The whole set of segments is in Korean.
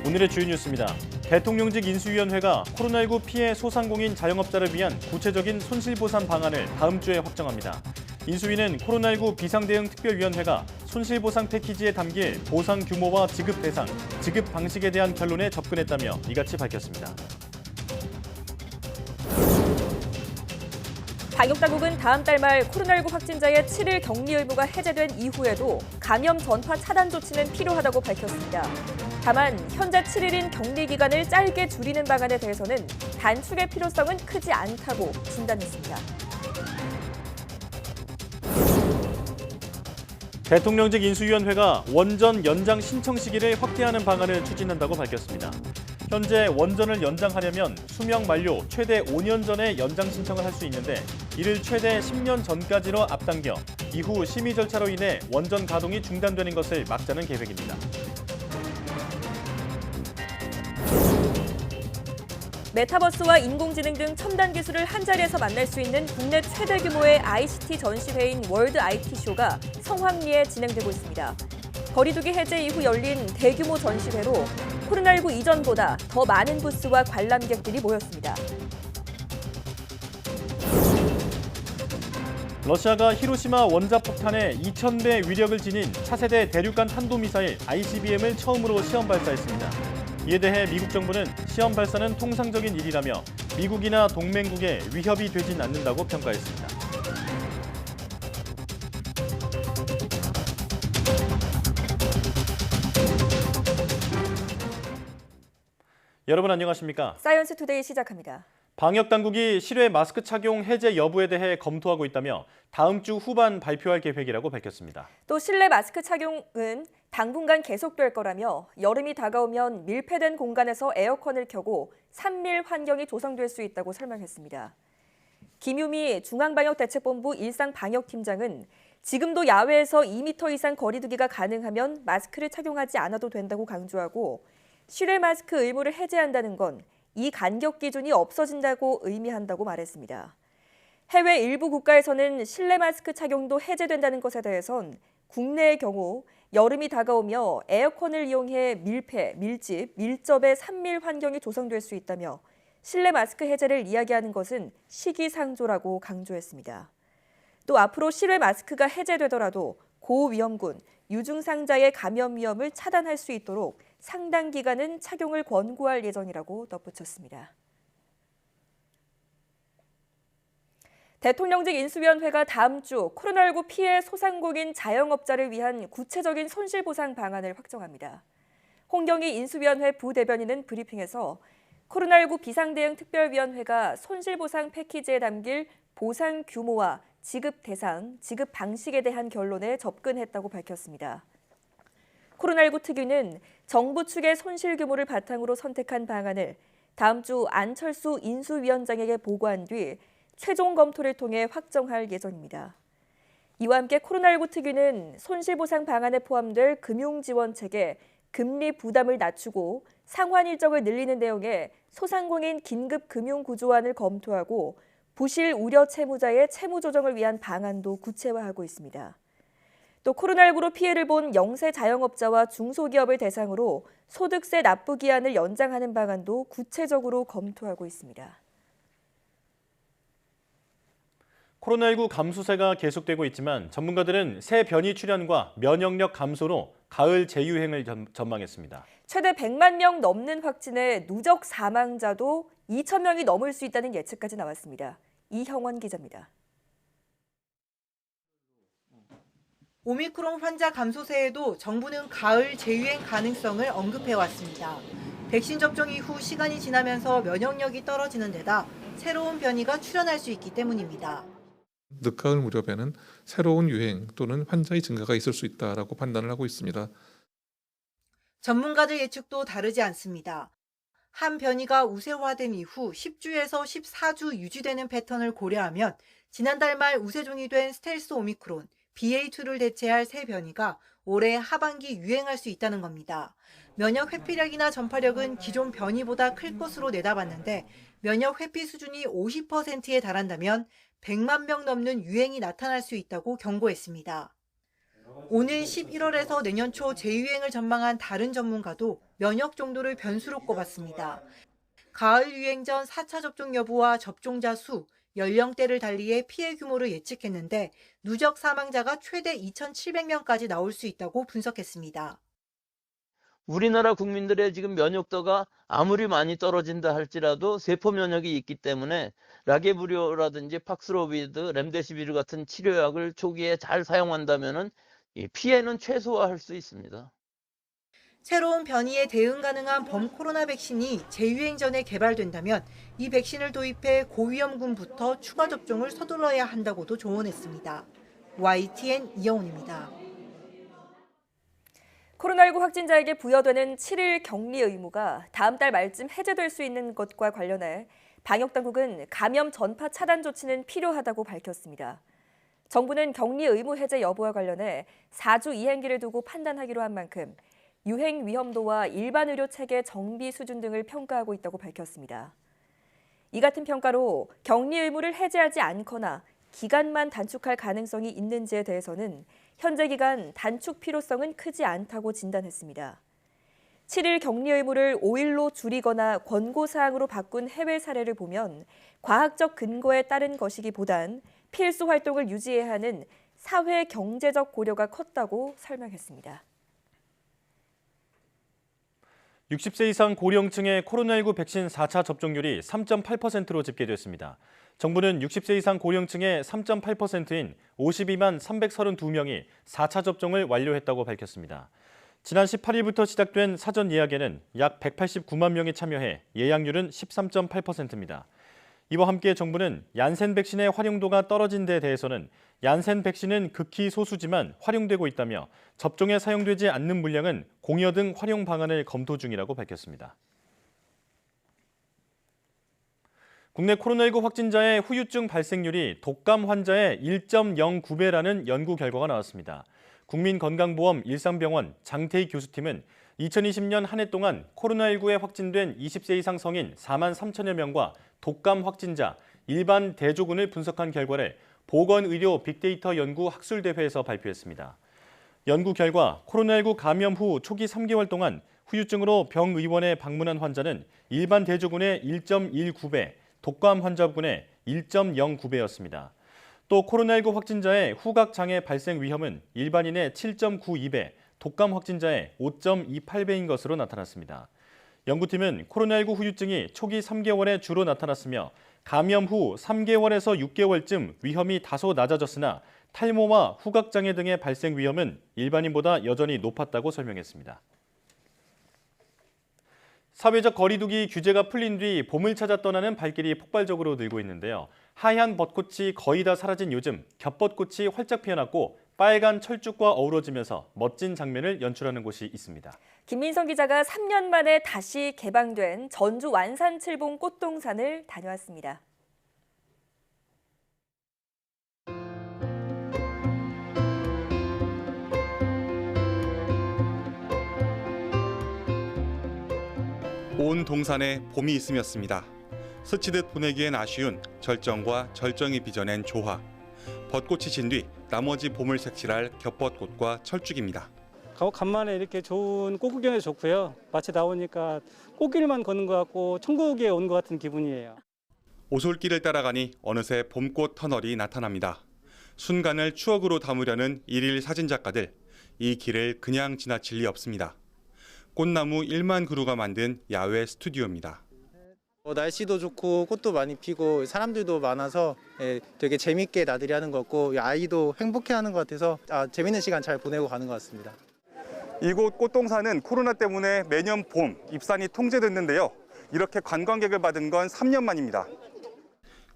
오늘의 주요 뉴스입니다. 대통령직 인수위원회가 코로나19 피해 소상공인 자영업자를 위한 구체적인 손실보상 방안을 다음 주에 확정합니다. 인수위는 코로나19 비상대응특별위원회가 손실보상 패키지에 담길 보상 규모와 지급 대상, 지급 방식에 대한 결론에 접근했다며 이같이 밝혔습니다. 방역당국은 다음 달 말 코로나19 확진자의 7일 격리 의무가 해제된 이후에도 감염 전파 차단 조치는 필요하다고 밝혔습니다. 다만 현재 7일인 격리 기간을 짧게 줄이는 방안에 대해서는 단축의 필요성은 크지 않다고 진단했습니다. 대통령직 인수위원회가 원전 연장 신청 시기를 확대하는 방안을 추진한다고 밝혔습니다. 현재 원전을 연장하려면 수명 만료 최대 5년 전에 연장 신청을 할 수 있는데 이를 최대 10년 전까지로 앞당겨 이후 심의 절차로 인해 원전 가동이 중단되는 것을 막자는 계획입니다. 메타버스와 인공지능 등 첨단 기술을 한자리에서 만날 수 있는 국내 최대 규모의 ICT 전시회인 월드 IT쇼가 성황리에 진행되고 있습니다. 거리두기 해제 이후 열린 대규모 전시회로 코로나19 이전보다 더 많은 부스와 관람객들이 모였습니다. 러시아가 히로시마 원자폭탄에 2,000배 위력을 지닌 차세대 대륙간 탄도미사일 ICBM을 처음으로 시험 발사했습니다. 이에 대해 미국 정부는 시험 발사는 통상적인 일이라며 미국이나 동맹국에 위협이 되진 않는다고 평가했습니다. 여러분 안녕하십니까? 사이언스 투데이 시작합니다. 방역당국이 실외 마스크 착용 해제 여부에 대해 검토하고 있다며 다음 주 후반 발표할 계획이라고 밝혔습니다. 또 실내 마스크 착용은 당분간 계속될 거라며 여름이 다가오면 밀폐된 공간에서 에어컨을 켜고 산밀 환경이 조성될 수 있다고 설명했습니다. 김유미 중앙방역대책본부 일상방역팀장은 지금도 야외에서 2m 이상 거리두기가 가능하면 마스크를 착용하지 않아도 된다고 강조하고 실외 마스크 의무를 해제한다는 건 이 간격 기준이 없어진다고 의미한다고 말했습니다. 해외 일부 국가에서는 실내 마스크 착용도 해제된다는 것에 대해선 국내의 경우 여름이 다가오며 에어컨을 이용해 밀폐, 밀집, 밀접의 산밀 환경이 조성될 수 있다며 실내 마스크 해제를 이야기하는 것은 시기상조라고 강조했습니다. 또 앞으로 실외 마스크가 해제되더라도 고위험군, 유증상자의 감염 위험을 차단할 수 있도록 상당 기간은 착용을 권고할 예정이라고 덧붙였습니다. 대통령직 인수위원회가 다음 주 코로나19 피해 소상공인 자영업자를 위한 구체적인 손실보상 방안을 확정합니다. 홍경희 인수위원회 부대변인은 브리핑에서 코로나19 비상대응특별위원회가 손실보상 패키지에 담길 보상 규모와 지급 대상, 지급 방식에 대한 결론에 접근했다고 밝혔습니다. 코로나19 특위는 정부 측의 손실 규모를 바탕으로 선택한 방안을 다음 주 안철수 인수위원장에게 보고한 뒤 최종 검토를 통해 확정할 예정입니다. 이와 함께 코로나19 특위는 손실보상 방안에 포함될 금융지원책에 금리 부담을 낮추고 상환 일정을 늘리는 내용의 소상공인 긴급금융구조안을 검토하고 부실 우려 채무자의 채무 조정을 위한 방안도 구체화하고 있습니다. 또 코로나19로 피해를 본 영세 자영업자와 중소기업을 대상으로 소득세 납부 기한을 연장하는 방안도 구체적으로 검토하고 있습니다. 코로나19 감수세가 계속되고 있지만 전문가들은 새 변이 출현과 면역력 감소로 가을 재유행을 전망했습니다. 최대 100만 명 넘는 확진에 누적 사망자도 2천 명이 넘을 수 있다는 예측까지 나왔습니다. 이형원 기자입니다. 오미크론 환자 감소세에도 정부는 가을 재유행 가능성을 언급해왔습니다. 백신 접종 이후 시간이 지나면서 면역력이 떨어지는 데다 새로운 변이가 출현할 수 있기 때문입니다. 늦가을 무렵에는 새로운 유행 또는 환자의 증가가 있을 수 있다라고 판단을 하고 있습니다. 전문가들 예측도 다르지 않습니다. 한 변이가 우세화된 이후 10주에서 14주 유지되는 패턴을 고려하면 지난달 말 우세종이 된 스텔스 오미크론, BA2를 대체할 새 변이가 올해 하반기 유행할 수 있다는 겁니다. 면역 회피력이나 전파력은 기존 변이보다 클 것으로 내다봤는데 면역 회피 수준이 50%에 달한다면 100만 명 넘는 유행이 나타날 수 있다고 경고했습니다. 오는 11월에서 내년 초 재유행을 전망한 다른 전문가도 면역 정도를 변수로 꼽았습니다. 가을 유행 전 4차 접종 여부와 접종자 수, 연령대를 달리해 피해 규모를 예측했는데 누적 사망자가 최대 2,700명까지 나올 수 있다고 분석했습니다. 우리나라 국민들의 지금 면역도가 아무리 많이 떨어진다 할지라도 세포 면역이 있기 때문에 라게브리오라든지 팍스로비드, 렘데시비르 같은 치료약을 초기에 잘 사용한다면은 이 피해는 최소화할 수 있습니다. 새로운 변이에 대응 가능한 범 코로나 백신이 재유행 전에 개발된다면 이 백신을 도입해 고위험군부터 추가 접종을 서둘러야 한다고도 조언했습니다. YTN 이영훈입니다. 코로나19 확진자에게 부여되는 7일 격리 의무가 다음 달 말쯤 해제될 수 있는 것과 관련해 방역당국은 감염 전파 차단 조치는 필요하다고 밝혔습니다. 정부는 격리 의무 해제 여부와 관련해 4주 이행기를 두고 판단하기로 한 만큼 유행 위험도와 일반 의료 체계 정비 수준 등을 평가하고 있다고 밝혔습니다. 이 같은 평가로 격리 의무를 해제하지 않거나 기간만 단축할 가능성이 있는지에 대해서는 현재 기간 단축 필요성은 크지 않다고 진단했습니다. 7일 격리 의무를 5일로 줄이거나 권고사항으로 바꾼 해외 사례를 보면 과학적 근거에 따른 것이기보단 필수 활동을 유지해야 하는 사회 경제적 고려가 컸다고 설명했습니다. 60세 이상 고령층의 코로나19 백신 4차 접종률이 3.8%로 집계됐습니다. 정부는 60세 이상 고령층의 3.8%인 52만 332명이 4차 접종을 완료했다고 밝혔습니다. 지난 18일부터 시작된 사전 예약에는 약 189만 명이 참여해 예약률은 13.8%입니다. 이와 함께 정부는 얀센 백신의 활용도가 떨어진 데 대해서는 얀센 백신은 극히 소수지만 활용되고 있다며 접종에 사용되지 않는 물량은 공여 등 활용 방안을 검토 중이라고 밝혔습니다. 국내 코로나19 확진자의 후유증 발생률이 독감 환자의 1.09배라는 연구 결과가 나왔습니다. 국민건강보험 일산병원 장태희 교수팀은 2020년 한 해 동안 코로나19에 확진된 20세 이상 성인 4만 3천여 명과 독감 확진자, 일반 대조군을 분석한 결과를 보건의료 빅데이터 연구 학술대회에서 발표했습니다. 연구 결과 코로나19 감염 후 초기 3개월 동안 후유증으로 병의원에 방문한 환자는 일반 대조군의 1.19배, 독감 환자군의 1.09배였습니다. 또 코로나19 확진자의 후각장애 발생 위험은 일반인의 7.92배, 독감 확진자의 5.28배인 것으로 나타났습니다. 연구팀은 코로나19 후유증이 초기 3개월에 주로 나타났으며 감염 후 3개월에서 6개월쯤 위험이 다소 낮아졌으나 탈모와 후각장애 등의 발생 위험은 일반인보다 여전히 높았다고 설명했습니다. 사회적 거리두기 규제가 풀린 뒤 봄을 찾아 떠나는 발길이 폭발적으로 늘고 있는데요. 하얀 벚꽃이 거의 다 사라진 요즘 겹벚꽃이 활짝 피어났고 빨간 철쭉과 어우러지면서 멋진 장면을 연출하는 곳이 있습니다. 김민성 기자가 3년 만에 다시 개방된 전주 완산칠봉 꽃동산을 다녀왔습니다. 온 동산에 봄이 있음이었습니다. 스치듯 보내기엔 아쉬운 절정과 절정이 빚어낸 조화. 벚꽃이 진 뒤 나머지 봄을 색칠할 겹벚꽃과 철쭉입니다. 간만에 이렇게 좋은 꽃 구경에 좋고요. 마치 나오니까 꽃길만 걷는 것 같고 천국에 온 것 같은 기분이에요. 오솔길을 따라가니 어느새 봄꽃 터널이 나타납니다. 순간을 추억으로 담으려는 일일 사진작가들. 이 길을 그냥 지나칠 리 없습니다. 꽃나무 1만 그루가 만든 야외 스튜디오입니다. 날씨도 좋고 꽃도 많이 피고 사람들도 많아서 되게 재밌게 나들이 하는 것 같고 아이도 행복해하는 것 같아서 재밌는 시간 잘 보내고 가는 것 같습니다. 이곳 꽃동산은 코로나 때문에 매년 봄 입산이 통제됐는데요. 이렇게 관광객을 받은 건 3년 만입니다.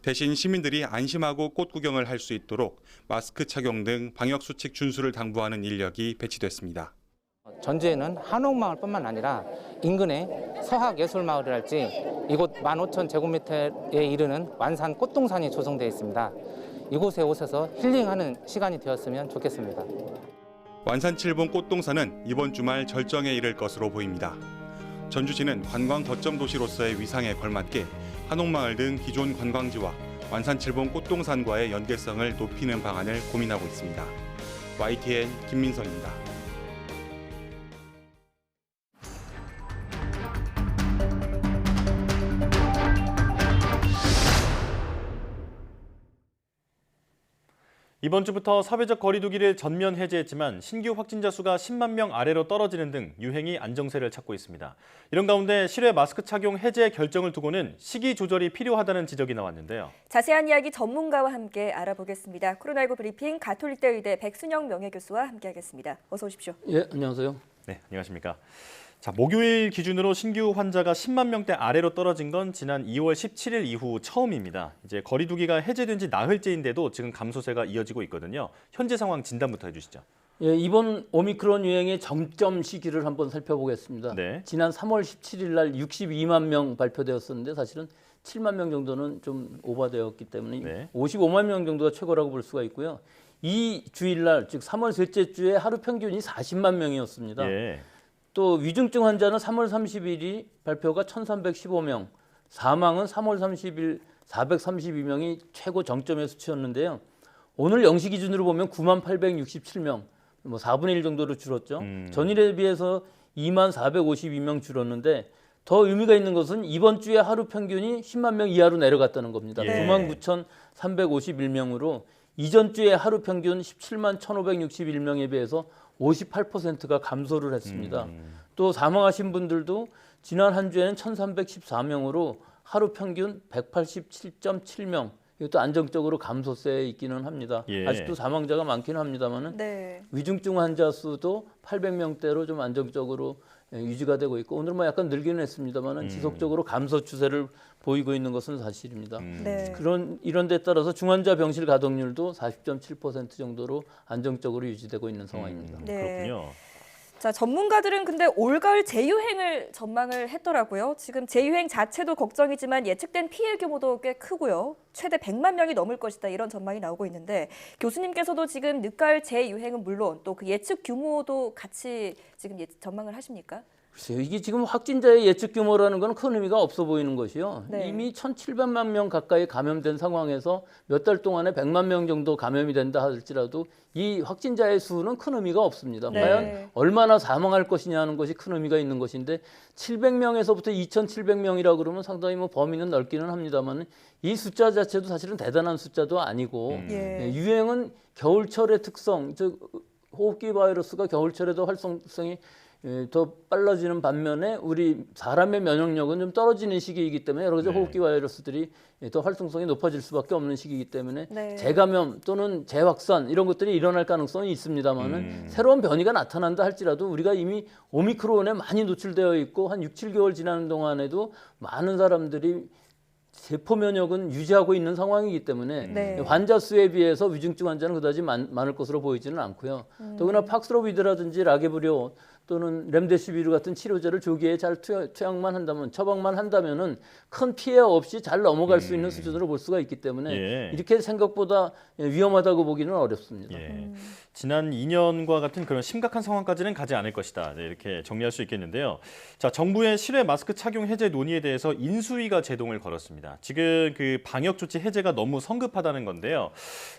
대신 시민들이 안심하고 꽃 구경을 할 수 있도록 마스크 착용 등 방역수칙 준수를 당부하는 인력이 배치됐습니다. 전주에는 한옥마을뿐만 아니라 인근에 서학예술마을이랄지 이곳 15,000제곱미터에 이르는 완산 꽃동산이 조성되어 있습니다. 이곳에 오셔서 힐링하는 시간이 되었으면 좋겠습니다. 완산칠봉 꽃동산은 이번 주말 절정에 이를 것으로 보입니다. 전주시는 관광 거점 도시로서의 위상에 걸맞게 한옥마을 등 기존 관광지와 완산칠봉 꽃동산과의 연계성을 높이는 방안을 고민하고 있습니다. YTN 김민성입니다. 이번 주부터 사회적 거리 두기를 전면 해제했지만 신규 확진자 수가 10만 명 아래로 떨어지는 등 유행이 안정세를 찾고 있습니다. 이런 가운데 실외 마스크 착용 해제 결정을 두고는 시기 조절이 필요하다는 지적이 나왔는데요. 자세한 이야기 전문가와 함께 알아보겠습니다. 코로나19 브리핑 가톨릭대 의대 백순영 명예교수와 함께하겠습니다. 어서 오십시오. 예, 안녕하세요. 네, 안녕하십니까. 자, 목요일 기준으로 신규 환자가 10만 명대 아래로 떨어진 건 지난 2월 17일 이후 처음입니다. 이제 거리 두기가 해제된 지 나흘째인데도 지금 감소세가 이어지고 있거든요. 현재 상황 진단부터 해주시죠. 예, 이번 오미크론 유행의 정점 시기를 한번 살펴보겠습니다. 네. 지난 3월 17일 날 62만 명 발표되었었는데 사실은 7만 명 정도는 좀 오버되었기 때문에 네. 55만 명 정도가 최고라고 볼 수가 있고요. 이 주일날 즉 3월 셋째 주에 하루 평균이 40만 명이었습니다. 예. 또 위중증 환자는 3월 30일이 발표가 1,315명, 사망은 3월 30일 432명이 최고 정점의 수치였는데요. 오늘 0시 기준으로 보면 9만 867명, 뭐 4분의 1 정도로 줄었죠. 전일에 비해서 2만 452명 줄었는데 더 의미가 있는 것은 이번 주에 하루 평균이 10만 명 이하로 내려갔다는 겁니다. 예. 9만 9,351명으로 이전 주에 하루 평균 17만 1,561명에 비해서 58%가 감소를 했습니다. 또 사망하신 분들도 지난 한 주에는 1,314명으로 하루 평균 187.7명. 이것도 안정적으로 감소세에 있기는 합니다. 예. 아직도 사망자가 많기는 합니다만은 네. 위중증 환자 수도 800명대로 좀 안정적으로 유지가 되고 있고 오늘 뭐 약간 늘기는 했습니다만은 지속적으로 감소 추세를 보이고 있는 것은 사실입니다. 네. 이런 데 따라서 중환자 병실 가동률도 40.7% 정도로 안정적으로 유지되고 있는 상황입니다. 네. 그렇군요. 자, 전문가들은 근데 올가을 재유행을 전망을 했더라고요. 지금 재유행 자체도 걱정이지만 예측된 피해 규모도 꽤 크고요. 최대 100만 명이 넘을 것이다 이런 전망이 나오고 있는데 교수님께서도 지금 늦가을 재유행은 물론 또 그 예측 규모도 같이 지금 전망을 하십니까? 글쎄요, 이게 지금 확진자의 예측 규모라는 건 큰 의미가 없어 보이는 것이요. 네. 이미 1,700만 명 가까이 감염된 상황에서 몇 달 동안에 100만 명 정도 감염이 된다 할지라도 이 확진자의 수는 큰 의미가 없습니다. 네. 과연 얼마나 사망할 것이냐 하는 것이 큰 의미가 있는 것인데 700명에서부터 2,700명이라고 그러면 상당히 뭐 범위는 넓기는 합니다만 이 숫자 자체도 사실은 대단한 숫자도 아니고 예. 유행은 겨울철의 특성, 즉 호흡기 바이러스가 겨울철에도 활성성이 더 빨라지는 반면에 우리 사람의 면역력은 좀 떨어지는 시기이기 때문에 여러 가지 네. 호흡기 바이러스들이 더 활성성이 높아질 수밖에 없는 시기이기 때문에 네. 재감염 또는 재확산 이런 것들이 일어날 가능성이 있습니다만은 새로운 변이가 나타난다 할지라도 우리가 이미 오미크론에 많이 노출되어 있고 한 6, 7개월 지나는 동안에도 많은 사람들이 세포 면역은 유지하고 있는 상황이기 때문에 네. 환자 수에 비해서 위중증 환자는 그다지 많을 것으로 보이지는 않고요. 더구나 팍스로비드라든지 라게브리오 또는 렘데시비르 같은 치료제를 조기에 잘 투약만 한다면 처방만 한다면은 큰 피해 없이 잘 넘어갈 수 있는 수준으로 볼 수가 있기 때문에 예. 이렇게 생각보다 위험하다고 보기는 어렵습니다. 예. 지난 2년과 같은 그런 심각한 상황까지는 가지 않을 것이다. 네, 이렇게 정리할 수 있겠는데요. 자, 정부의 실외 마스크 착용 해제 논의에 대해서 인수위가 제동을 걸었습니다. 지금 그 방역 조치 해제가 너무 성급하다는 건데요.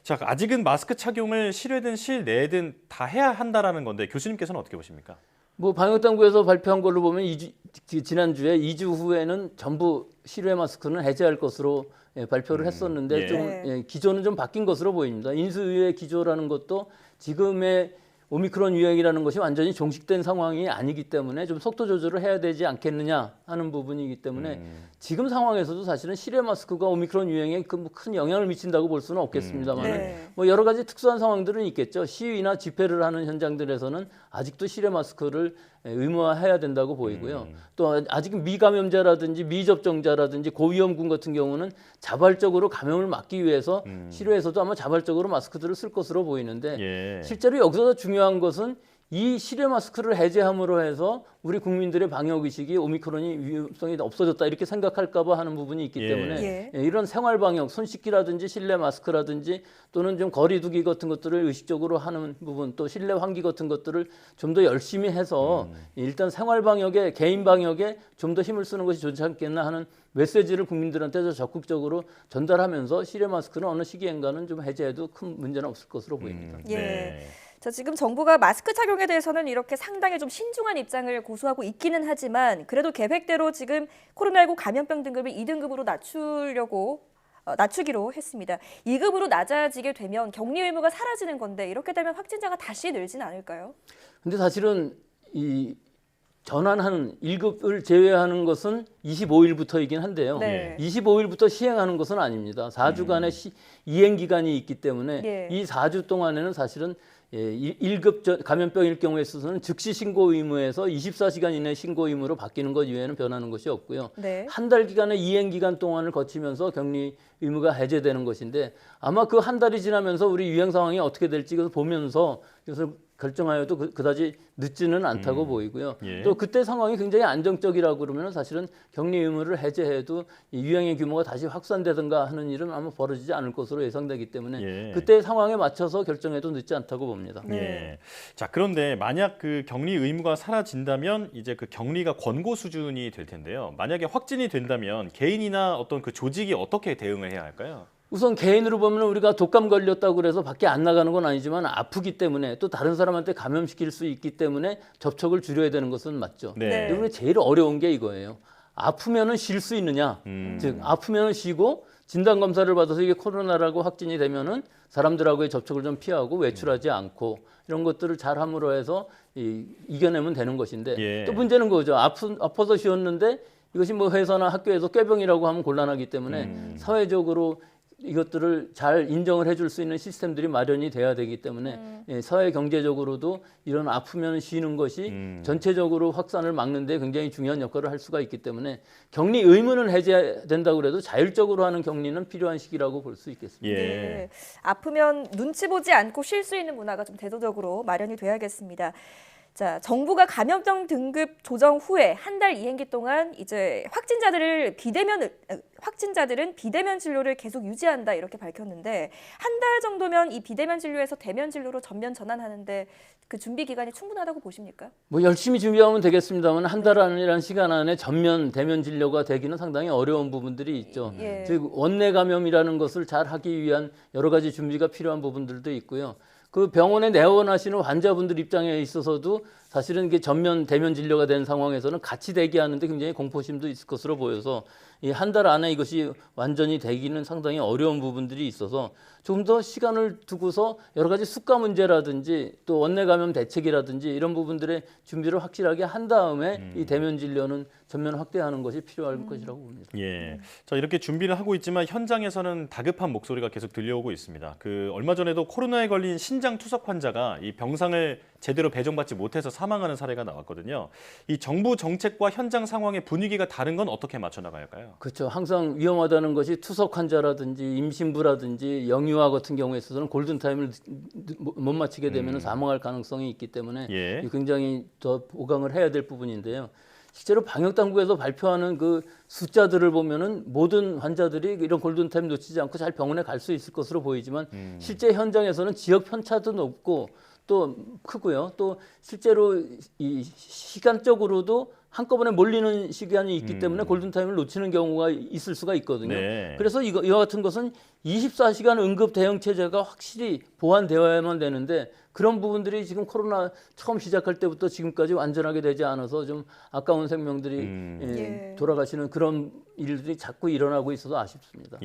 자, 아직은 마스크 착용을 실외든 실내든 다 해야 한다라는 건데 교수님께서는 어떻게 보십니까? 뭐 방역당국에서 발표한 걸로 보면 지난주에 2주 후에는 전부 실외 마스크는 해제할 것으로 발표를 했었는데 예. 좀 기조는 좀 바뀐 것으로 보입니다. 인수위의 기조라는 것도 지금의 오미크론 유행이라는 것이 완전히 종식된 상황이 아니기 때문에 좀 속도 조절을 해야 되지 않겠느냐 하는 부분이기 때문에 지금 상황에서도 사실은 실외 마스크가 오미크론 유행에 큰 영향을 미친다고 볼 수는 없겠습니다만 네. 뭐 여러 가지 특수한 상황들은 있겠죠. 시위나 집회를 하는 현장들에서는 아직도 실외 마스크를 의무화해야 된다고 보이고요. 또 아직 미감염자라든지 미접종자라든지 고위험군 같은 경우는 자발적으로 감염을 막기 위해서 실외에서도 아마 자발적으로 마스크들을 쓸 것으로 보이는데 예. 실제로 여기서 중요한 것은 이 실외 마스크를 해제함으로 해서 우리 국민들의 방역 의식이 오미크론이 위험성이 없어졌다 이렇게 생각할까 봐 하는 부분이 있기 예. 때문에 이런 생활 방역, 손 씻기라든지 실내 마스크라든지 또는 좀 거리 두기 같은 것들을 의식적으로 하는 부분 또 실내 환기 같은 것들을 좀 더 열심히 해서 일단 생활 방역에 개인 방역에 좀 더 힘을 쓰는 것이 좋지 않겠나 하는 메시지를 국민들한테 더 적극적으로 전달하면서 실외 마스크는 어느 시기엔가는 좀 해제해도 큰 문제는 없을 것으로 보입니다. 예. 네. 자, 지금 정부가 마스크 착용에 대해서는 이렇게 상당히 좀 신중한 입장을 고수하고 있기는 하지만 그래도 계획대로 지금 코로나19 감염병 등급을 2등급으로 낮추기로 했습니다. 2급으로 낮아지게 되면 격리 의무가 사라지는 건데 이렇게 되면 확진자가 다시 늘지는 않을까요? 근데 사실은 이 전환하는 1급을 제외하는 것은 25일부터이긴 한데요. 네. 25일부터 시행하는 것은 아닙니다. 4주간의 이행 기간이 있기 때문에 이 4주 동안에는 사실은 1급 감염병일 경우에 있어서는 즉시 신고 의무에서 24시간 이내 신고 의무로 바뀌는 것 이외에는 변하는 것이 없고요. 네. 한 달 기간의 이행 기간 동안을 거치면서 격리 의무가 해제되는 것인데 아마 그 한 달이 지나면서 우리 유행 상황이 어떻게 될지 보면서 이것을 결정하여도 그다지 늦지는 않다고 보이고요. 또 그때 상황이 굉장히 안정적이라고 그러면 사실은 격리 의무를 해제해도 이 유행의 규모가 다시 확산되든가 하는 일은 아마 벌어지지 않을 것으로 예상되기 때문에 그때 상황에 맞춰서 결정해도 늦지 않다고 봅니다. 자, 그런데 만약 그 격리 의무가 사라진다면 이제 그 격리가 권고 수준이 될 텐데요. 만약에 확진이 된다면 개인이나 어떤 그 조직이 어떻게 대응을 해야 할까요? 우선 개인으로 보면 우리가 독감 걸렸다고 그래서 밖에 안 나가는 건 아니지만 아프기 때문에 또 다른 사람한테 감염시킬 수 있기 때문에 접촉을 줄여야 되는 것은 맞죠. 네. 그런데 제일 어려운 게 이거예요. 아프면은 쉴 수 있느냐. 즉 아프면은 쉬고 진단 검사를 받아서 이게 코로나라고 확진이 되면은 사람들하고의 접촉을 좀 피하고 외출하지 않고 이런 것들을 잘 함으로 해서 이겨내면 되는 것인데 또 문제는 그거죠. 아파서 쉬었는데 이것이 뭐 회사나 학교에서 꾀병이라고 하면 곤란하기 때문에 사회적으로 이것들을 잘 인정을 해줄 수 있는 시스템들이 마련이 돼야 되기 때문에 사회 경제적으로도 이런 아프면 쉬는 것이 전체적으로 확산을 막는 데 굉장히 중요한 역할을 할 수가 있기 때문에 격리 의무는 해제된다고 해도 자율적으로 하는 격리는 필요한 시기라고 볼 수 있겠습니다. 네. 아프면 눈치 보지 않고 쉴 수 있는 문화가 좀 대도적으로 마련이 돼야겠습니다. 자, 정부가 감염병 등급 조정 후에 한 달 이행기 동안 이제 확진자들은 비대면 진료를 계속 유지한다 이렇게 밝혔는데 한 달 정도면 이 비대면 진료에서 대면 진료로 전면 전환하는데 그 준비 기간이 충분하다고 보십니까? 뭐 열심히 준비하면 되겠습니다만 한 달 안이라는 시간 안에 전면 대면 진료가 되기는 상당히 어려운 부분들이 있죠. 즉 원내 감염이라는 것을 잘 하기 위한 여러 가지 준비가 필요한 부분들도 있고요. 그 병원에 내원하시는 환자분들 입장에 있어서도 사실은 이게 전면 대면 진료가 된 상황에서는 같이 대기하는데 굉장히 공포심도 있을 것으로 보여서 이 한 달 안에 이것이 완전히 되기는 상당히 어려운 부분들이 있어서 좀 더 시간을 두고서 여러 가지 숙가 문제라든지 또 원내 감염 대책이라든지 이런 부분들의 준비를 확실하게 한 다음에 이 대면 진료는 전면 확대하는 것이 필요할 것이라고 봅니다. 자, 이렇게 준비를 하고 있지만 현장에서는 다급한 목소리가 계속 들려오고 있습니다. 그 얼마 전에도 코로나에 걸린 신장 투석 환자가 이 병상을 제대로 배정받지 못해서 사망하는 사례가 나왔거든요. 이 정부 정책과 현장 상황의 분위기가 다른 건 어떻게 맞춰 나갈까요? 그렇죠. 항상 위험하다는 것이 투석 환자라든지 임신부라든지 영유아 같은 경우에 있어서는 골든타임을 못 마치게 되면 사망할 가능성이 있기 때문에 굉장히 더 보강을 해야 될 부분인데요. 실제로 방역당국에서 발표하는 그 숫자들을 보면은 모든 환자들이 이런 골든타임 놓치지 않고 잘 병원에 갈 수 있을 것으로 보이지만 실제 현장에서는 지역 편차도 높고 또 크고요. 또 실제로 이 시간적으로도 한꺼번에 몰리는 시간이 있기 때문에 골든타임을 놓치는 경우가 있을 수가 있거든요. 그래서 이와 같은 것은 24시간 응급 대응 체제가 확실히 보완되어야만 되는데 그런 부분들이 지금 코로나 처음 시작할 때부터 지금까지 완전하게 되지 않아서 좀 아까운 생명들이 돌아가시는 그런 일들이 자꾸 일어나고 있어서 아쉽습니다.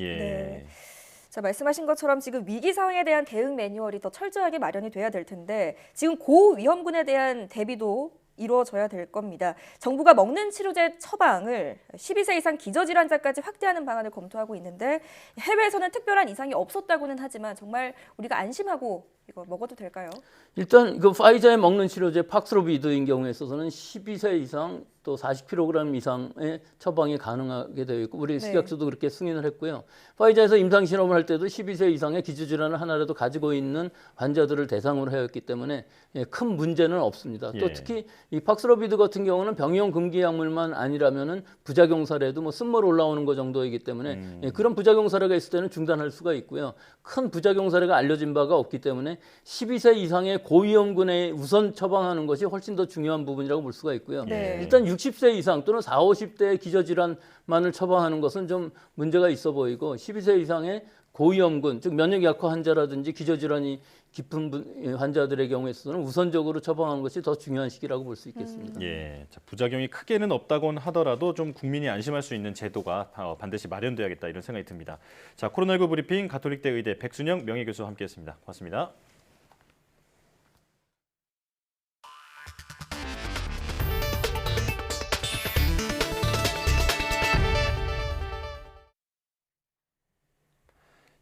자, 말씀하신 것처럼 지금 위기 상황에 대한 대응 매뉴얼이 더 철저하게 마련이 돼야 될 텐데 지금 고위험군에 대한 대비도 이루어져야 될 겁니다. 정부가 먹는 치료제 처방을 12세 이상 기저질환자까지 확대하는 방안을 검토하고 있는데 해외에서는 특별한 이상이 없었다고는 하지만 정말 우리가 안심하고 이거 먹어도 될까요? 일단 그 파이자에 먹는 치료제 팍스로비드인 경우에 있어서는 12세 이상 또 40kg 이상의 처방이 가능하게 되어 있고 우리 식약처도 그렇게 승인을 했고요. 파이자에서 임상 실험을 할 때도 12세 이상의 기저질환을 하나라도 가지고 있는 환자들을 대상으로 하였기 때문에 큰 문제는 없습니다. 또 특히 이 팍스로비드 같은 경우는 병용 금기 약물만 아니라면은 부작용 사례도 뭐 쓴물 올라오는 거 정도이기 때문에 그런 부작용 사례가 있을 때는 중단할 수가 있고요. 큰 부작용 사례가 알려진 바가 없기 때문에 12세 이상의 고위험군에 우선 처방하는 것이 훨씬 더 중요한 부분이라고 볼 수가 있고요. 일단 60세 이상 또는 40, 50대의 기저질환만을 처방하는 것은 좀 문제가 있어 보이고 12세 이상의 고위험군, 즉 면역 약화 환자라든지 기저질환이 깊은 환자들의 경우에 있어서는 우선적으로 처방하는 것이 더 중요한 시기라고 볼 수 있겠습니다. 예, 자, 부작용이 크게는 없다곤 하더라도 좀 국민이 안심할 수 있는 제도가 반드시 마련돼야겠다 이런 생각이 듭니다. 자, 코로나19 브리핑 가톨릭대 의대 백순영 명예교수와 함께했습니다. 고맙습니다.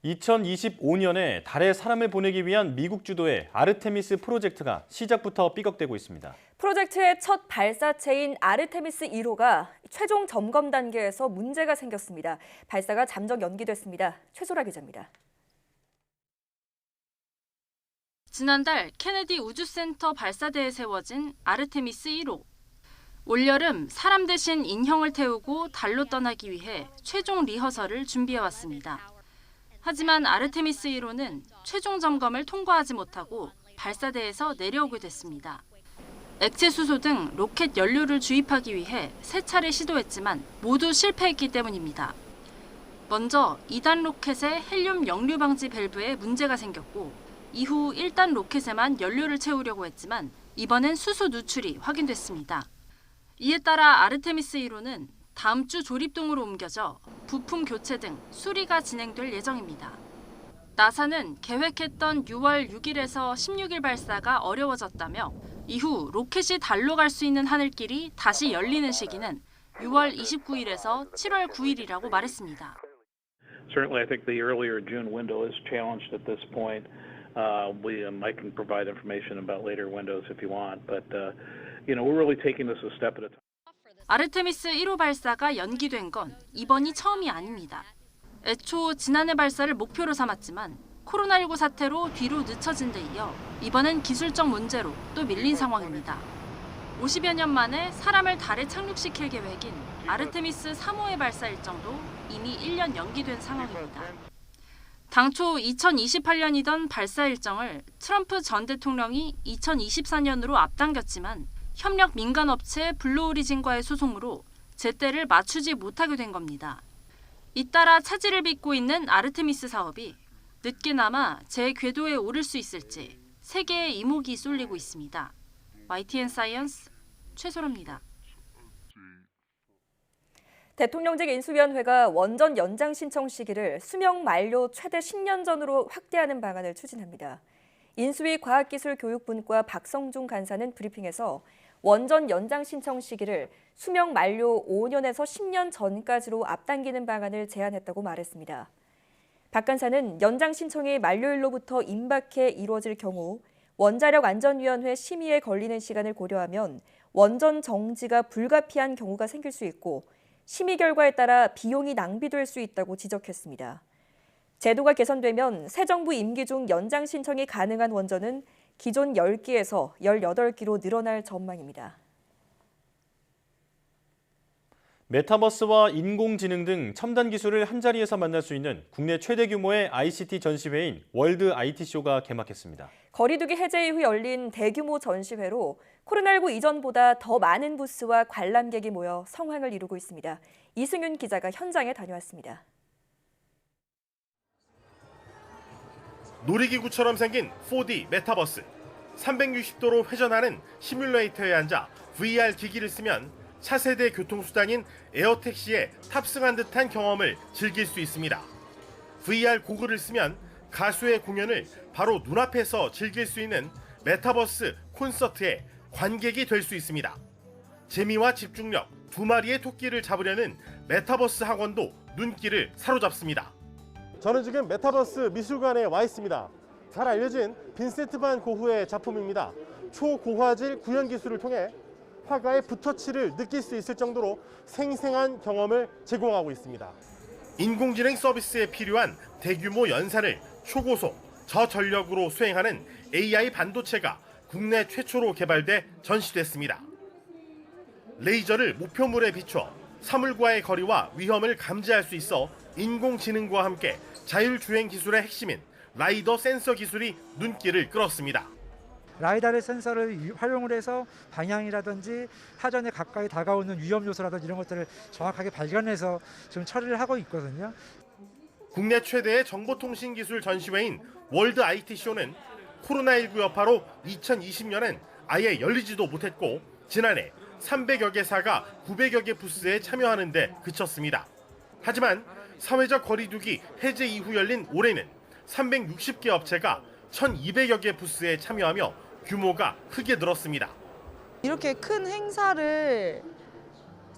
(2025년에) 달에 사람을 보내기 위한 미국 주도의 아르테미스 프로젝트가 시작부터 삐걱대고 있습니다. 프로젝트의 첫 발사체인 아르테미스 1호가 최종 점검 단계에서 문제가 생겼습니다. 발사가 잠정 연기됐습니다. 최소라 기자입니다. 지난달 케네디 우주센터 발사대에 세워진 아르테미스 1호. 올여름 사람 대신 인형을 태우고 달로 떠나기 위해 최종 리허설을 준비해왔습니다. 하지만 아르테미스 1호는 최종 점검을 통과하지 못하고 발사대에서 내려오게 됐습니다. 액체 수소 등 로켓 연료를 주입하기 위해 세 차례 시도했지만 모두 실패했기 때문입니다. 먼저 2단 로켓의 헬륨 역류 방지 밸브에 문제가 생겼고 이후 1단 로켓에만 연료를 채우려고 했지만 이번엔 수소 누출이 확인됐습니다. 이에 따라 아르테미스 1호는 다음 주 조립동으로 옮겨져 부품 교체 등 수리가 진행될 예정입니다. 나사는 계획했던 6월 6일에서 16일 발사가 어려워졌다며 이후 로켓이 달로 갈 수 있는 하늘길이 다시 열리는 시기는 6월 29일에서 7월 9일이라고 말했습니다. Certainly, I think the earlier June window is challenged at this point. I can provide information about later windows if you want, but we're really taking this a step at a time. 아르테미스 1호 발사가 연기된 건 이번이 처음이 아닙니다. 애초 지난해 발사를 목표로 삼았지만 코로나19 사태로 뒤로 늦춰진 데 이어 이번엔 기술적 문제로 또 밀린 상황입니다. 50여 년 만에 사람을 달에 착륙시킬 계획인 아르테미스 3호의 발사 일정도 이미 1년 연기된 상황입니다. 당초 2028년이던 발사 일정을 트럼프 전 대통령이 2024년으로 앞당겼지만 협력 민간업체 블루오리진과의 소송으로 제때를 맞추지 못하게 된 겁니다. 잇따라 차질을 빚고 있는 아르테미스 사업이 늦게나마 재궤도에 오를 수 있을지 세계의 이목이 쏠리고 있습니다. YTN 사이언스 최소라입니다. 대통령직 인수위원회가 원전 연장 신청 시기를 수명 만료 최대 10년 전으로 확대하는 방안을 추진합니다. 인수위 과학기술교육분과 박성중 간사는 브리핑에서 원전 연장 신청 시기를 수명 만료 5년에서 10년 전까지로 앞당기는 방안을 제안했다고 말했습니다. 박 간사는 연장 신청이 만료일로부터 임박해 이루어질 경우 원자력안전위원회 심의에 걸리는 시간을 고려하면 원전 정지가 불가피한 경우가 생길 수 있고 심의 결과에 따라 비용이 낭비될 수 있다고 지적했습니다. 제도가 개선되면 새 정부 임기 중 연장 신청이 가능한 원전은 기존 10기에서 18기로 늘어날 전망입니다. 메타버스와 인공지능 등 첨단 기술을 한자리에서 만날 수 있는 국내 최대 규모의 ICT 전시회인 월드 IT쇼가 개막했습니다. 거리두기 해제 이후 열린 대규모 전시회로 코로나19 이전보다 더 많은 부스와 관람객이 모여 성황을 이루고 있습니다. 이승윤 기자가 현장에 다녀왔습니다. 놀이기구처럼 생긴 4D 메타버스. 360도로 회전하는 시뮬레이터에 앉아 VR 기기를 쓰면 차세대 교통수단인 에어택시에 탑승한 듯한 경험을 즐길 수 있습니다. VR 고글을 쓰면 가수의 공연을 바로 눈앞에서 즐길 수 있는 메타버스 콘서트의 관객이 될 수 있습니다. 재미와 집중력, 두 마리의 토끼를 잡으려는 메타버스 학원도 눈길을 사로잡습니다. 저는 지금 메타버스 미술관에 와 있습니다. 잘 알려진 빈센트 반 고흐의 작품입니다. 초고화질 구현 기술을 통해 화가의 붓터치를 느낄 수 있을 정도로 생생한 경험을 제공하고 있습니다. 인공지능 서비스에 필요한 대규모 연산을 초고속, 저전력으로 수행하는 AI 반도체가 국내 최초로 개발돼 전시됐습니다. 레이저를 목표물에 비춰 사물과의 거리와 위험을 감지할 수 있어 인공지능과 함께 자율주행 기술의 핵심인 라이더 센서 기술이 눈길을 끌었습니다. 라이다르 센서를 활용을 해서 방향이라든지 사전에 가까이 다가오는 위험 요소라든지 이런 것들을 정확하게 발견해서 지금 처리를 하고 있거든요. 국내 최대의 정보통신기술 전시회인 월드 IT쇼는 코로나19 여파로 2020년엔 아예 열리지도 못했고 지난해 300여 개사가 900여 개 부스에 참여하는 데 그쳤습니다. 하지만 사회적 거리두기 해제 이후 열린 올해는 360개 업체가 1,200여 개 부스에 참여하며 규모가 크게 늘었습니다. 이렇게 큰 행사를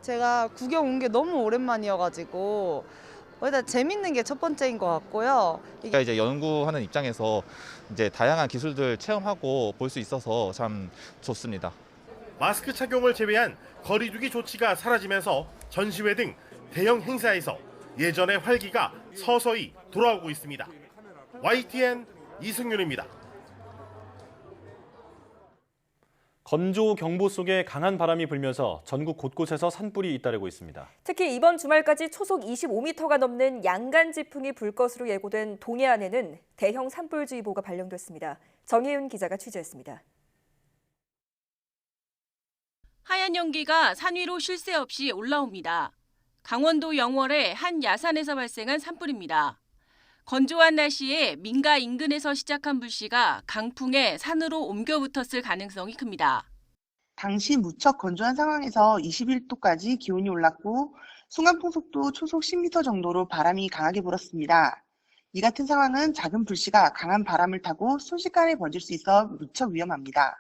제가 구경 온 게 너무 오랜만이어가지고 일단 재밌는 게 첫 번째인 것 같고요. 이제 연구하는 입장에서 이제 다양한 기술들 체험하고 볼 수 있어서 참 좋습니다. 마스크 착용을 제외한 거리두기 조치가 사라지면서 전시회 등 대형 행사에서 예전의 활기가 서서히 돌아오고 있습니다. YTN 이승윤입니다. 건조 경보 속에 강한 바람이 불면서 전국 곳곳에서 산불이 잇따르고 있습니다. 특히 이번 주말까지 초속 25m가 넘는 양간지풍이 불 것으로 예고된 동해안에는 대형 산불주의보가 발령됐습니다. 정혜윤 기자가 취재했습니다. 하얀 연기가 산 위로 쉴 새 없이 올라옵니다. 강원도 영월의 한 야산에서 발생한 산불입니다. 건조한 날씨에 민가 인근에서 시작한 불씨가 강풍에 산으로 옮겨 붙었을 가능성이 큽니다. 당시 무척 건조한 상황에서 21도까지 기온이 올랐고 순간풍속도 초속 10m 정도로 바람이 강하게 불었습니다. 이 같은 상황은 작은 불씨가 강한 바람을 타고 순식간에 번질 수 있어 무척 위험합니다.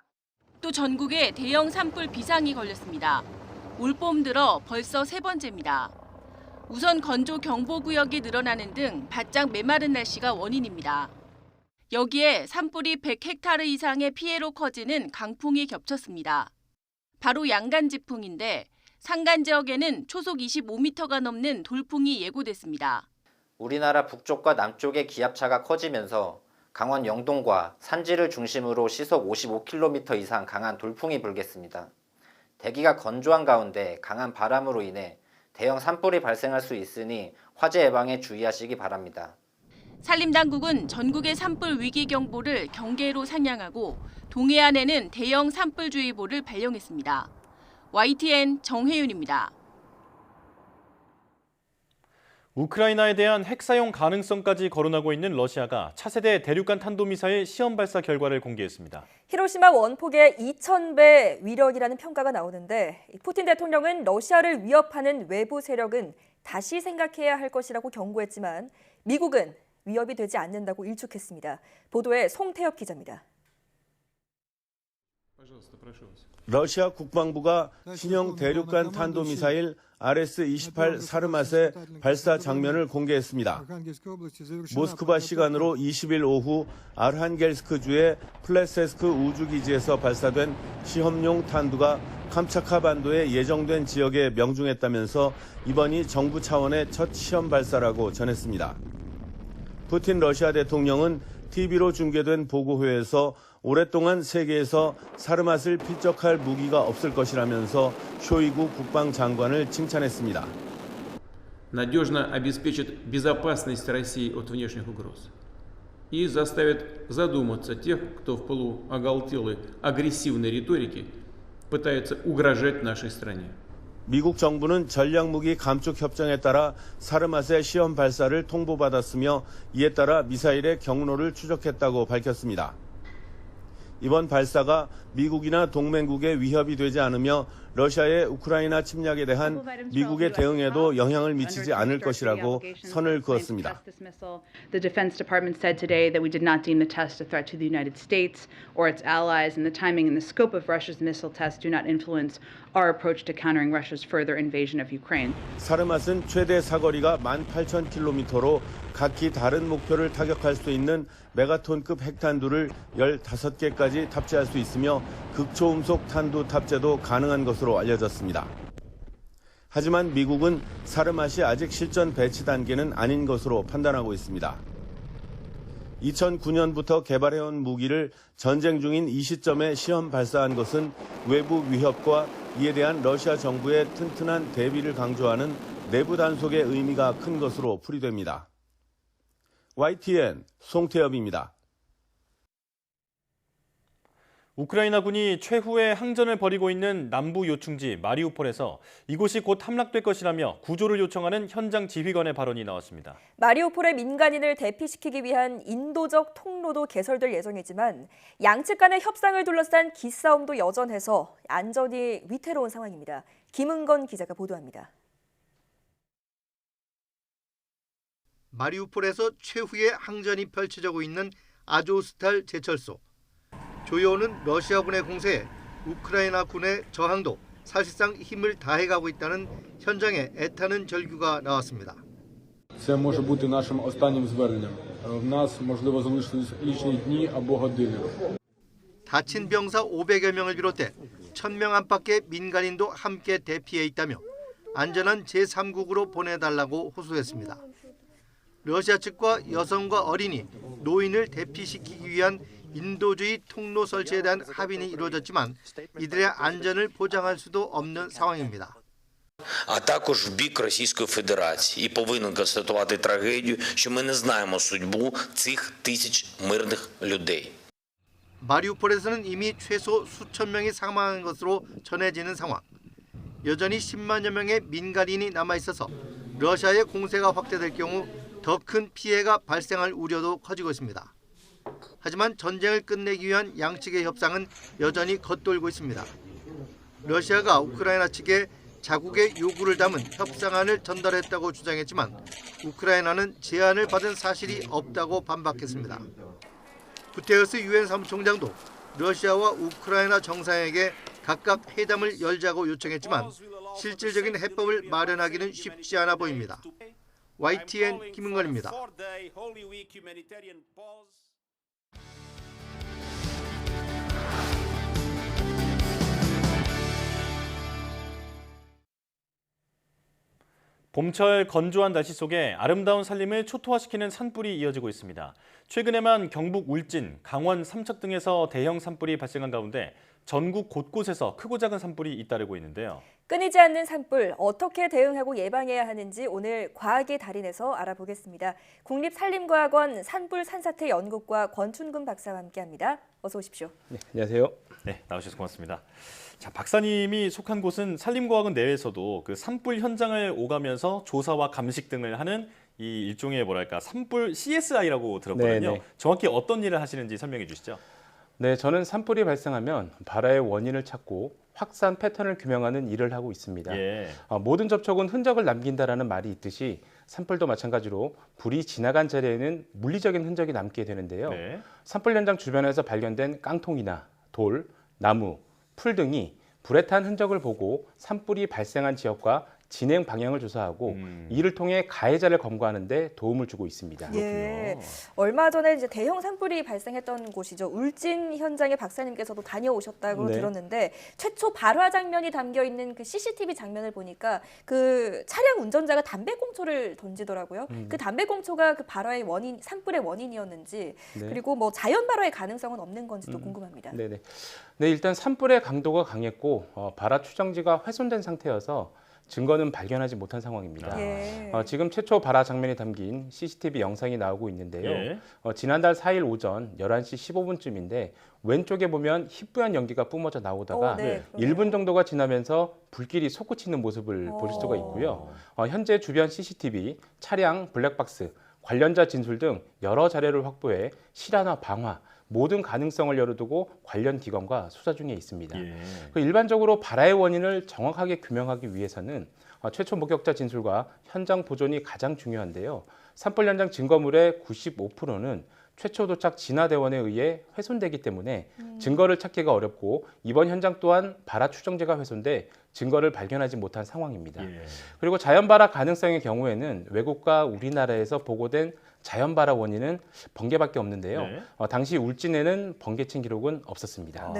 또 전국에 대형 산불 비상이 걸렸습니다. 올봄 들어 벌써 세 번째입니다. 우선 건조 경보 구역이 늘어나는 등 바짝 메마른 날씨가 원인입니다. 여기에 산불이 100헥타르 이상의 피해로 커지는 강풍이 겹쳤습니다. 바로 양간지풍인데 산간 지역에는 초속 25m가 넘는 돌풍이 예고됐습니다. 우리나라 북쪽과 남쪽의 기압차가 커지면서 강원 영동과 산지를 중심으로 시속 55km 이상 강한 돌풍이 불겠습니다. 대기가 건조한 가운데 강한 바람으로 인해 대형 산불이 발생할 수 있으니 화재 예방에 주의하시기 바랍니다. 산림당국은 전국의 산불 위기 경보를 경계로 상향하고 동해안에는 대형 산불주의보를 발령했습니다. YTN 정혜윤입니다. 우크라이나에 대한 핵 사용 가능성까지 거론하고 있는 러시아가 차세대 대륙간 탄도미사일 시험 발사 결과를 공개했습니다. 히로시마 원폭의 2,000배 위력이라는 평가가 나오는데 푸틴 대통령은 러시아를 위협하는 외부 세력은 다시 생각해야 할 것이라고 경고했지만 미국은 위협이 되지 않는다고 일축했습니다. 보도에 송태엽 기자입니다. 러시아 국방부가 신형 대륙간 탄도미사일 RS-28 사르맛의 발사 장면을 공개했습니다. 모스크바 시간으로 20일 오후 아르한겔스크주의 플레세스크 우주기지에서 발사된 시험용 탄두가 캄차카 반도에 예정된 지역에 명중했다면서 이번이 정부 차원의 첫 시험 발사라고 전했습니다. 푸틴 러시아 대통령은 TV로 중계된 보고회에서 오랫동안 세계에서 사르맛을 필적할 무기가 없을 것이라면서 쇼이구 국방장관을 칭찬했습니다. надежно обеспечит безопасность России от внешних угроз и заставит задуматься тех, кто в пылу оголтелой агрессивной риторики пытается угрожать нашей стране. 미국 정부는 전략무기 감축 협정에 따라 사르맛의 시험 발사를 통보받았으며 이에 따라 미사일의 경로를 추적했다고 밝혔습니다. 이번 발사가 미국이나 동맹국에 위협이 되지 않으며 러시아의 우크라이나 침략에 대한 미국의 대응에도 영향을 미치지 않을 것이라고 선을 그었습니다. The Defense Department said today that we did not deem the test a threat to the United States or its allies, and the timing and the scope of Russia's missile tests do not influence our approach to countering Russia's further invasion of Ukraine. 사르맛은 최대 사거리가 18,000km로 각기 다른 목표를 타격할 수 있는 메가톤급 핵탄두를 15개까지 탑재할 수 있으며 극초음속 탄두 탑재도 가능한 것으로 알려졌습니다. 하지만 미국은 사르맛이 아직 실전 배치 단계는 아닌 것으로 판단하고 있습니다. 2009년부터 개발해온 무기를 전쟁 중인 이 시점에 시험 발사한 것은 외부 위협과 이에 대한 러시아 정부의 튼튼한 대비를 강조하는 내부 단속의 의미가 큰 것으로 풀이됩니다. YTN 송태엽입니다. 우크라이나군이 최후의 항전을 벌이고 있는 남부 요충지 마리우폴에서 이곳이 곧 함락될 것이라며 구조를 요청하는 현장 지휘관의 발언이 나왔습니다. 마리우폴의 민간인을 대피시키기 위한 인도적 통로도 개설될 예정이지만 양측 간의 협상을 둘러싼 기싸움도 여전해서 안전이 위태로운 상황입니다. 김은건 기자가 보도합니다. 마리우폴에서 최후의 항전이 펼쳐지고 있는 아조스탈 제철소. 조여오는 러시아군의 공세에 우크라이나 군의 저항도 사실상 힘을 다해가고 있다는 현장의 애타는 절규가 나왔습니다. Це може бути нашим останнім зверненням. В нас, можливо, залишились лічені дні або години. 다친 병사 500여 명을 비롯해 1000명 안팎의 민간인도 함께 대피해 있다며 안전한 제3국으로 보내달라고 호소했습니다. 러시아 측과 여성과 어린이, 노인을 대피시키기 위한 인도주의 통로 설치에 대한 합의는 이루어졌지만 이들의 안전을 보장할 수도 없는 상황입니다. А також в бік Російської Федерації. І повинен констатувати трагедію, що ми не знаємо судьбу цих тисяч мирних людей. 마리우폴에서는 이미 최소 수천 명이 사망한 것으로 전해지는 상황. 여전히 10만여 명의 민간인이 남아있어서 러시아의 공세가 확대될 경우 더 큰 피해가 발생할 우려도 커지고 있습니다. 하지만 전쟁을 끝내기 위한 양측의 협상은 여전히 겉돌고 있습니다. 러시아가 우크라이나 측에 자국의 요구를 담은 협상안을 전달했다고 주장했지만 우크라이나는 제안을 받은 사실이 없다고 반박했습니다. 구테르스 유엔 사무총장도 러시아와 우크라이나 정상에게 각각 회담을 열자고 요청했지만 실질적인 해법을 마련하기는 쉽지 않아 보입니다. YTN 김은건입니다. 봄철 건조한 날씨 속에 아름다운 산림을 초토화시키는 산불이 이어지고 있습니다. 최근에만 경북 울진, 강원 삼척 등에서 대형 산불이 발생한 가운데 전국 곳곳에서 크고 작은 산불이 잇따르고 있는데요. 끊이지 않는 산불, 어떻게 대응하고 예방해야 하는지 오늘 과학의 달인에서 알아보겠습니다. 국립산림과학원 산불 산사태 연구과 권춘근 박사와 함께합니다. 어서 오십시오. 네, 안녕하세요. 네, 나오셔서 고맙습니다. 자, 박사님이 속한 곳은 산림과학원 내에서도 그 산불 현장을 오가면서 조사와 감식 등을 하는 이 일종의 산불 CSI라고 들었거든요. 네네. 정확히 어떤 일을 하시는지 설명해 주시죠. 네, 저는 산불이 발생하면 발화의 원인을 찾고 확산 패턴을 규명하는 일을 하고 있습니다. 예. 모든 접촉은 흔적을 남긴다라는 말이 있듯이 산불도 마찬가지로 불이 지나간 자리에는 물리적인 흔적이 남게 되는데요. 네. 산불 현장 주변에서 발견된 깡통이나 돌, 나무, 풀 등이 불에 탄 흔적을 보고 산불이 발생한 지역과 진행 방향을 조사하고 이를 통해 가해자를 검거하는 데 도움을 주고 있습니다. 예, 얼마 전에 이제 대형 산불이 발생했던 곳이죠. 울진 현장에 박사님께서도 다녀오셨다고 네. 들었는데 최초 발화 장면이 담겨 있는 그 CCTV 장면을 보니까 그 차량 운전자가 담배꽁초를 던지더라고요. 그 담배꽁초가 그 발화의 원인, 산불의 원인이었는지 네. 그리고 뭐 자연 발화의 가능성은 없는 건지도 궁금합니다. 네네. 네, 일단 산불의 강도가 강했고 발화 추정지가 훼손된 상태여서 증거는 발견하지 못한 상황입니다. 예. 지금 최초 발화 장면이 담긴 CCTV 영상이 나오고 있는데요. 예. 지난달 4일 오전 11시 15분쯤인데 왼쪽에 보면 희뿌연 연기가 뿜어져 나오다가 네, 1분 정도가 지나면서 불길이 솟구치는 모습을 볼 수가 있고요. 현재 주변 CCTV, 차량, 블랙박스, 관련자 진술 등 여러 자료를 확보해 실화나 방화, 모든 가능성을 열어두고 관련 기관과 수사 중에 있습니다. 예. 일반적으로 발화의 원인을 정확하게 규명하기 위해서는 최초 목격자 진술과 현장 보존이 가장 중요한데요. 산불 현장 증거물의 95%는 최초 도착 진화대원에 의해 훼손되기 때문에 증거를 찾기가 어렵고 이번 현장 또한 발화 추정제가 훼손돼 증거를 발견하지 못한 상황입니다. 예. 그리고 자연 발화 가능성의 경우에는 외국과 우리나라에서 보고된 자연 발화 원인은 번개밖에 없는데요. 네. 당시 울진에는 번개친 기록은 없었습니다.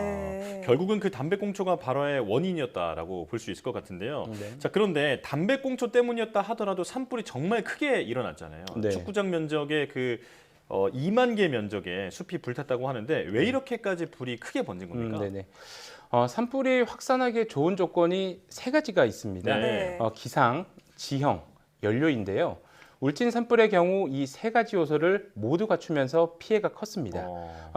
결국은 그 담배꽁초가 발화의 원인이었다라고 볼 수 있을 것 같은데요. 네. 자, 그런데 담배꽁초 때문이었다 하더라도 산불이 정말 크게 일어났잖아요. 네. 축구장 면적의 2만 개 면적의 숲이 불탔다고 하는데 왜 이렇게까지 불이 크게 번진 겁니까? 네네. 산불이 확산하기 좋은 조건이 세 가지가 있습니다. 네. 기상, 지형, 연료인데요. 울진 산불의 경우 이 세 가지 요소를 모두 갖추면서 피해가 컸습니다.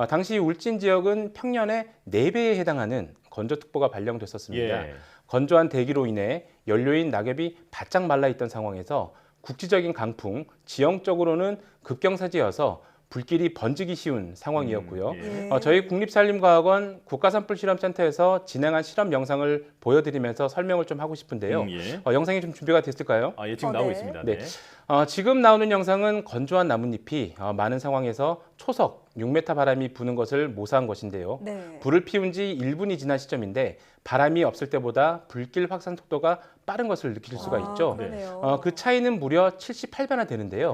당시 울진 지역은 평년의 4배에 해당하는 건조특보가 발령됐었습니다. 예. 건조한 대기로 인해 연료인 낙엽이 바짝 말라있던 상황에서 국지적인 강풍, 지형적으로는 급경사지여서 불길이 번지기 쉬운 상황이었고요. 저희 국립산림과학원 국가산불실험센터에서 진행한 실험 영상을 보여드리면서 설명을 좀 하고 싶은데요. 영상이 좀 준비가 됐을까요? 예, 지금 나오고 있습니다. 네. 지금 나오는 영상은 건조한 나뭇잎이 많은 상황에서 초속 6m 바람이 부는 것을 모사한 것인데요. 네. 불을 피운 지 1분이 지난 시점인데 바람이 없을 때보다 불길 확산 속도가 빠른 것을 느낄 수가 있죠. 그 차이는 무려 78배나 되는데요.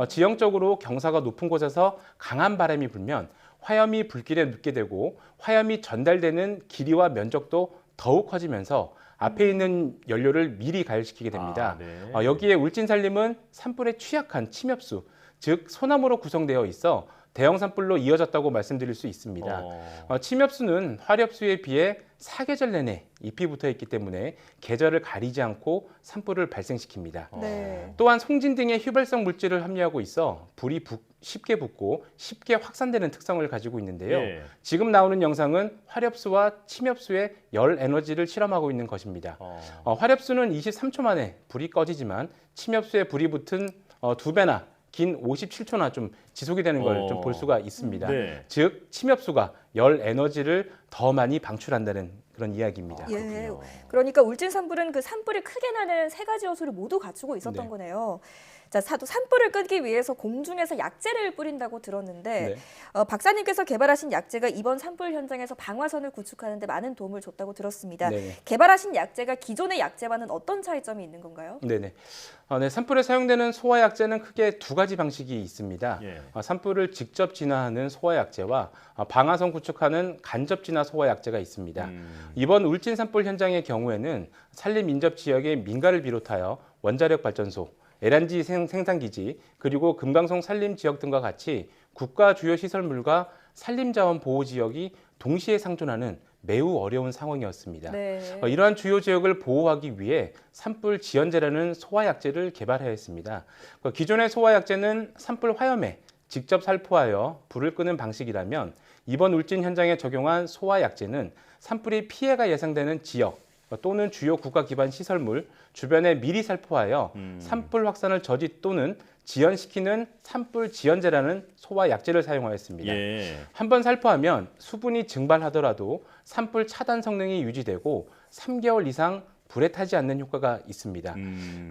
지형적으로 경사가 높은 곳에서 강한 바람이 불면 화염이 불길에 눕게 되고 화염이 전달되는 길이와 면적도 더욱 커지면서 앞에 있는 연료를 미리 가열시키게 됩니다. 여기에 울진산림은 산불에 취약한 침엽수, 즉 소나무로 구성되어 있어 대형 산불로 이어졌다고 말씀드릴 수 있습니다. 침엽수는 화렵수에 비해 사계절 내내 잎이 붙어 있기 때문에 계절을 가리지 않고 산불을 발생시킵니다. 또한 송진 등의 휘발성 물질을 함유하고 있어 불이 쉽게 붙고 쉽게 확산되는 특성을 가지고 있는데요. 지금 나오는 영상은 화렵수와 침엽수의 열 에너지를 실험하고 있는 것입니다. 화렵수는 23초 만에 불이 꺼지지만 침엽수에 불이 붙은 2배나 긴 57초나 좀 지속이 되는 걸 좀 볼 수가 있습니다. 즉 침엽수가 열 에너지를 더 많이 방출한다는 그런 이야기입니다. 그러니까 울진 산불은 그 산불이 크게 나는 세 가지 요소를 모두 갖추고 있었던 거네요. 자, 산불을 끄기 위해서 공중에서 약재를 뿌린다고 들었는데 박사님께서 개발하신 약재가 이번 산불 현장에서 방화선을 구축하는 데 많은 도움을 줬다고 들었습니다. 개발하신 약재가 기존의 약재와는 어떤 차이점이 있는 건가요? 산불에 사용되는 소화약재는 크게 두 가지 방식이 있습니다. 산불을 직접 진화하는 소화약재와 방화선 구축하는 간접 진화 소화약재가 있습니다. 이번 울진 산불 현장의 경우에는 산림 인접 지역의 민가를 비롯하여 원자력 발전소, LNG 생산기지, 그리고 금강송 산림 지역 등과 같이 국가 주요 시설물과 산림자원 보호 지역이 동시에 상존하는 매우 어려운 상황이었습니다. 이러한 주요 지역을 보호하기 위해 산불 지연제라는 소화약재를 개발해야 했습니다. 기존의 소화약재는 산불 화염에 직접 살포하여 불을 끄는 방식이라면 이번 울진 현장에 적용한 소화약재는 산불이 피해가 예상되는 지역 또는 주요 국가 기반 시설물 주변에 미리 살포하여 산불 확산을 저지 또는 지연시키는 산불 지연제라는 소화 약재를 사용하였습니다. 한번 살포하면 수분이 증발하더라도 산불 차단 성능이 유지되고 3개월 이상 불에 타지 않는 효과가 있습니다.